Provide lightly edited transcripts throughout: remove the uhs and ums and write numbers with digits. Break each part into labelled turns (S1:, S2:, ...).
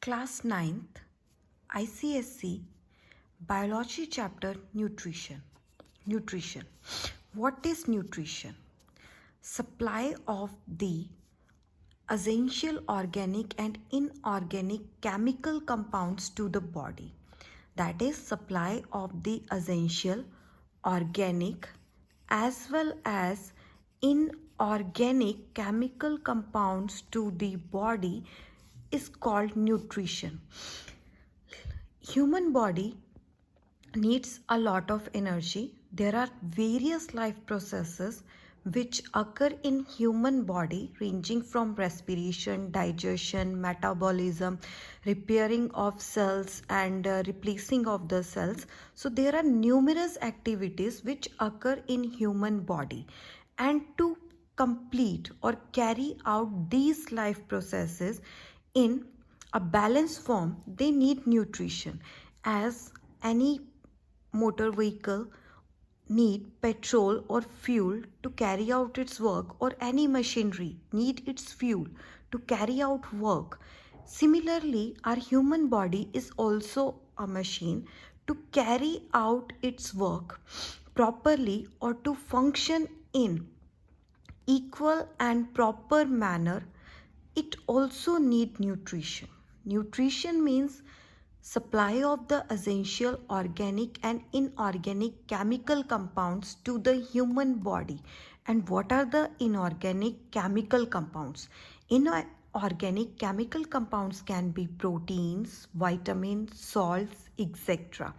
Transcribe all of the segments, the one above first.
S1: Class 9th ICSE Biology chapter Nutrition. Nutrition. What is nutrition? Supply of the essential organic and inorganic chemical compounds to the body. That is supply of the essential organic as well as inorganic chemical compounds to the body is called nutrition. Human body needs a lot of energy. There are various life processes which occur in human body ranging from respiration, digestion, metabolism, repairing of cells and replacing of the cells. So there are numerous activities which occur in human body, and to complete or carry out these life processes in a balanced form, they need nutrition. As any motor vehicle need petrol or fuel to carry out its work, or any machinery need its fuel to carry out work, similarly our human body is also a machine to carry out its work properly or to function in equal and proper manner. It also need nutrition. Nutrition means supply of the essential organic and inorganic chemical compounds to the human body. And what are the inorganic chemical compounds? Inorganic chemical compounds can be proteins, vitamins, salts, etc.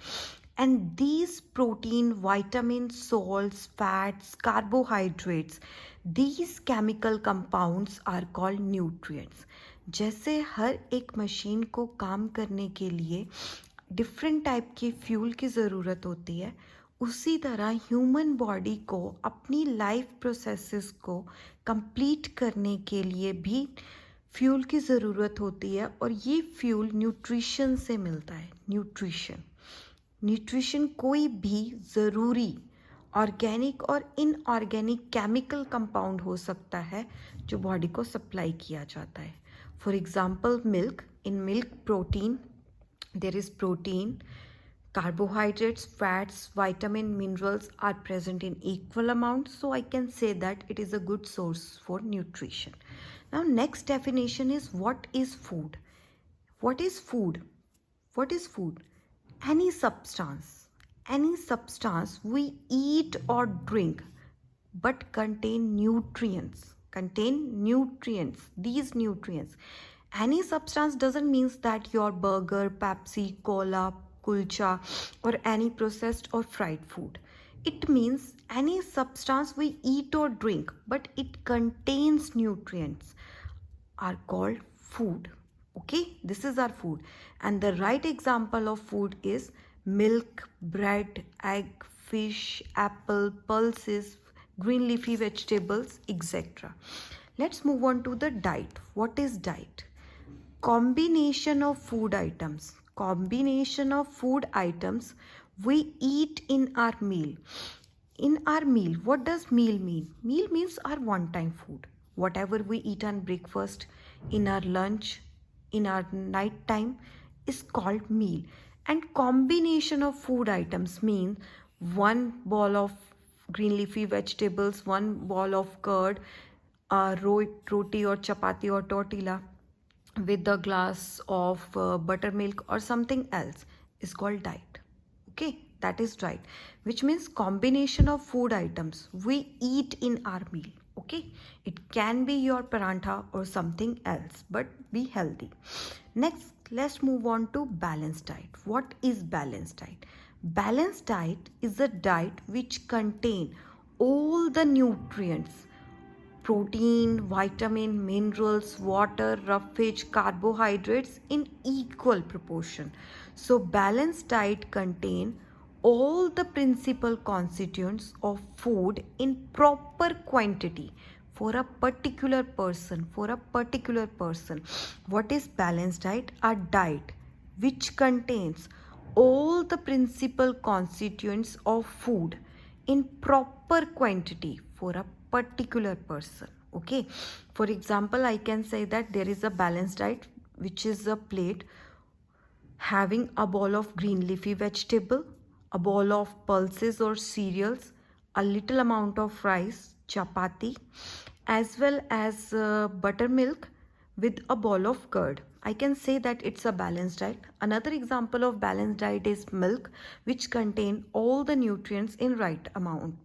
S1: And these protein, vitamins, salts, fats, carbohydrates, these chemical compounds are called nutrients. जैसे हर एक machine को काम करने के लिए different type के fuel की ज़रूरत होती है, उसी तरह ह्यूमन बॉडी को अपनी लाइफ प्रोसेसेस को कंप्लीट करने के लिए भी फ्यूल की ज़रूरत होती है, और ये फ्यूल न्यूट्रिशन से मिलता है. न्यूट्रिशन कोई भी ज़रूरी ऑर्गेनिक और इनऑर्गेनिक केमिकल कंपाउंड हो सकता है जो बॉडी को सप्लाई किया जाता है. For example milk. In milk protein, there is protein, carbohydrates, fats, vitamin, minerals are present in equal amounts, so I can say that it is a good source for nutrition. Now next definition is, what is food? What is food? What is food? Any substance we eat or drink but contain nutrients. These nutrients. Any substance doesn't mean that your burger, Pepsi, cola, kulcha, or any processed or fried food. It means any substance we eat or drink but it contains nutrients are called food. Okay, this is our food. And the right example of food is milk, bread, egg, fish, apple, pulses, green leafy vegetables, etc. Let's move on to the diet. What is diet? Combination of food items we eat in our meal. What does meal mean? Meal means our one time food. Whatever we eat on breakfast, in our lunch, in our night time is called meal. And combination of food items means one bowl of green leafy vegetables, one bowl of curd, roti or chapati or tortilla with a glass of buttermilk or something else is called diet. Okay, that is right, which means combination of food items we eat in our meal. Okay, it can be your parantha or something else, but be healthy. Next, let's move on to balanced diet. What is balanced diet? Balanced diet is a diet which contain all the nutrients: protein, vitamin, minerals, water, roughage, carbohydrates in equal proportion. So balanced diet contain all the principal constituents of food in proper quantity for a particular person. What is balanced diet? A diet which contains all the principal constituents of food in proper quantity for a particular person. Okay, for example, I can say that there is a balanced diet which is a plate having a bowl of green leafy vegetable, a bowl of pulses or cereals, a little amount of rice, chapati, as well as buttermilk with a bowl of curd. I can say that it's a balanced diet. Another example of balanced diet is milk, which contain all the nutrients in right amount.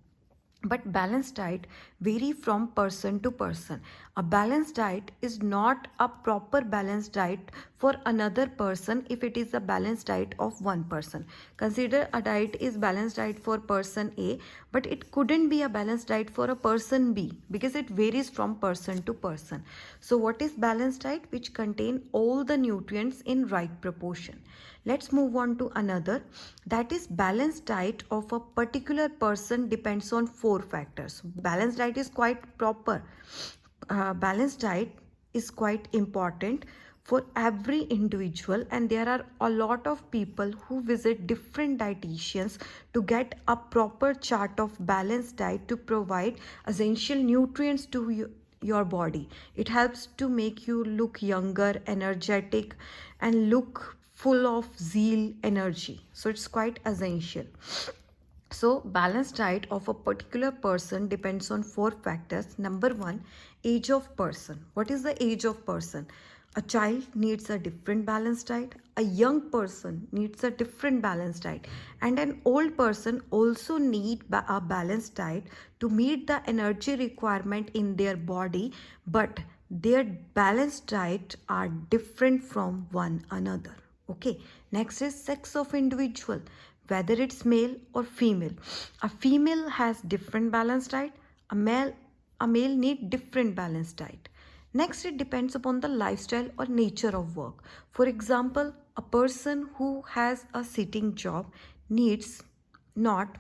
S1: But balanced diet vary from person to person. A balanced diet is not a proper balanced diet for another person if it is a balanced diet of one person. Consider a diet is balanced diet for person A, but it couldn't be a balanced diet for a person B because it varies from person to person. So what is balanced diet? Which contain all the nutrients in right proportion. Let's move on to another, that is balanced diet of a particular person depends on four factors. Balanced diet is quite proper. Balanced diet is quite important for every individual, and there are a lot of people who visit different dietitians to get a proper chart of balanced diet to provide essential nutrients to your body. It helps to make you look younger, energetic, and look full of zeal, energy. So it's quite essential. So balanced diet of a particular person depends on four factors. Number one, age of person. What is the age of person? A child needs a different balanced diet. A young person needs a different balanced diet. And an old person also need a balanced diet to meet the energy requirement in their body. But their balanced diet are different from one another. Okay, next is sex of individual, whether it's male or female. A female has different balanced diet, a male need different balanced diet. Next, it depends upon the lifestyle or nature of work. For example, a person who has a sitting job needs not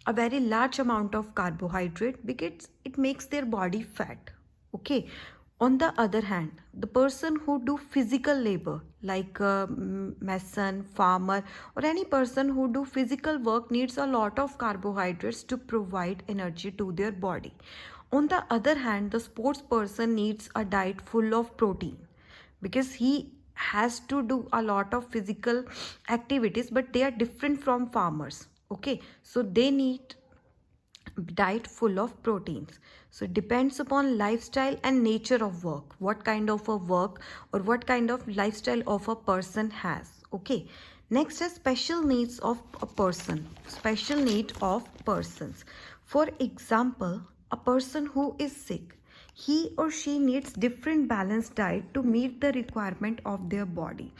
S1: a very large amount of carbohydrate because it makes their body fat. Okay, on the other hand, the person who do physical labor like a mason, farmer, or any person who do physical work needs a lot of carbohydrates to provide energy to their body. On the other hand, the sports person needs a diet full of protein because he has to do a lot of physical activities, but they are different from farmers. Okay, so they need diet full of proteins. So it depends upon lifestyle and nature of work, what kind of a work or what kind of lifestyle of a person has. Okay, next is special needs of a person. Special need of persons. For example, a person who is sick, he or she needs different balanced diet to meet the requirement of their body.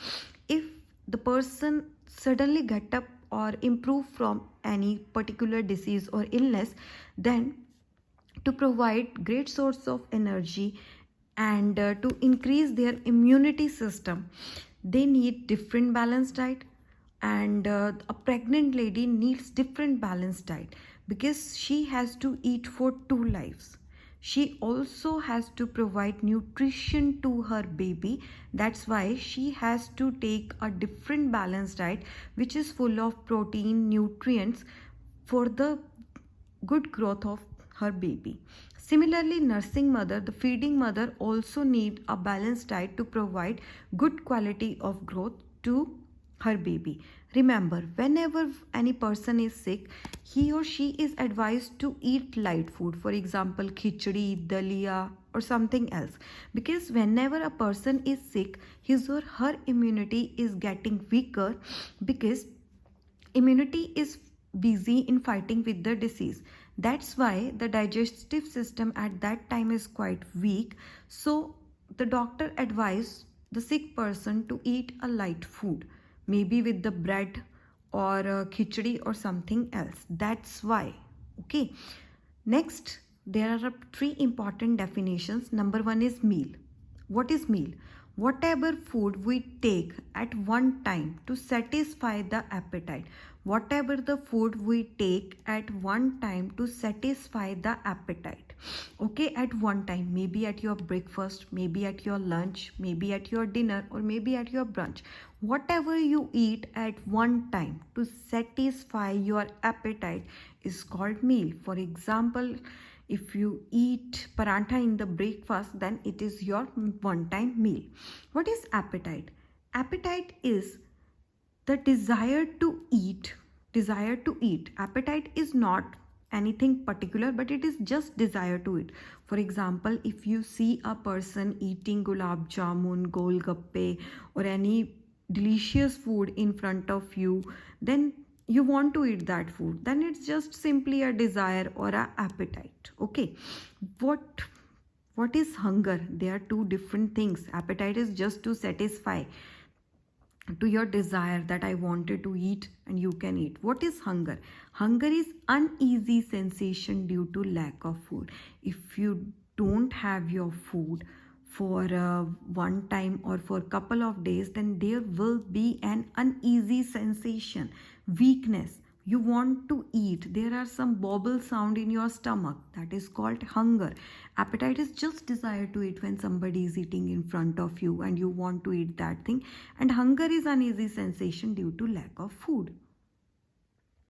S1: If the person suddenly get up or improve from any particular disease or illness, then to provide great source of energy and to increase their immunity system, they need different balanced diet. And a pregnant lady needs different balanced diet because she has to eat for 2 lives. She also has to provide nutrition to her baby. That's why she has to take a different balanced diet which is full of protein, nutrients for the good growth of her baby. Similarly, nursing mother, the feeding mother also need a balanced diet to provide good quality of growth to her baby. Remember, whenever any person is sick, he or she is advised to eat light food. For example, khichdi, dalia, or something else. Because whenever a person is sick, his or her immunity is getting weaker because immunity is busy in fighting with the disease. That's why the digestive system at that time is quite weak. So the doctor advised the sick person to eat a light food, maybe with the bread or khichdi or something else. That's why. Okay, next there are three important definitions. Number one is meal. What is meal? Whatever food we take at one time to satisfy the appetite. Whatever the food we take at one time to satisfy the appetite. Okay, at one time, maybe at your breakfast, maybe at your lunch, maybe at your dinner, or maybe at your brunch. Whatever you eat at one time to satisfy your appetite is called meal. For example, If you eat parantha in the breakfast, then it is your one time meal. What is appetite? Appetite is the desire to eat. Appetite is not anything particular, but it is just desire to eat. For example, if you see a person eating gulab jamun, golgappe, or any delicious food in front of you, then you want to eat that food, then it's just simply a desire or a appetite. Okay. What is hunger? They are two different things. Appetite is just to satisfy to your desire that I wanted to eat and you can eat. What is hunger? Hunger is uneasy sensation due to lack of food. If you don't have your food for one time or for a couple of days, then there will be an uneasy sensation, weakness. You want to eat, there are some bobble sound in your stomach, that is called hunger. Appetite is just desire to eat when somebody is eating in front of you and you want to eat that thing. And hunger is uneasy sensation due to lack of food.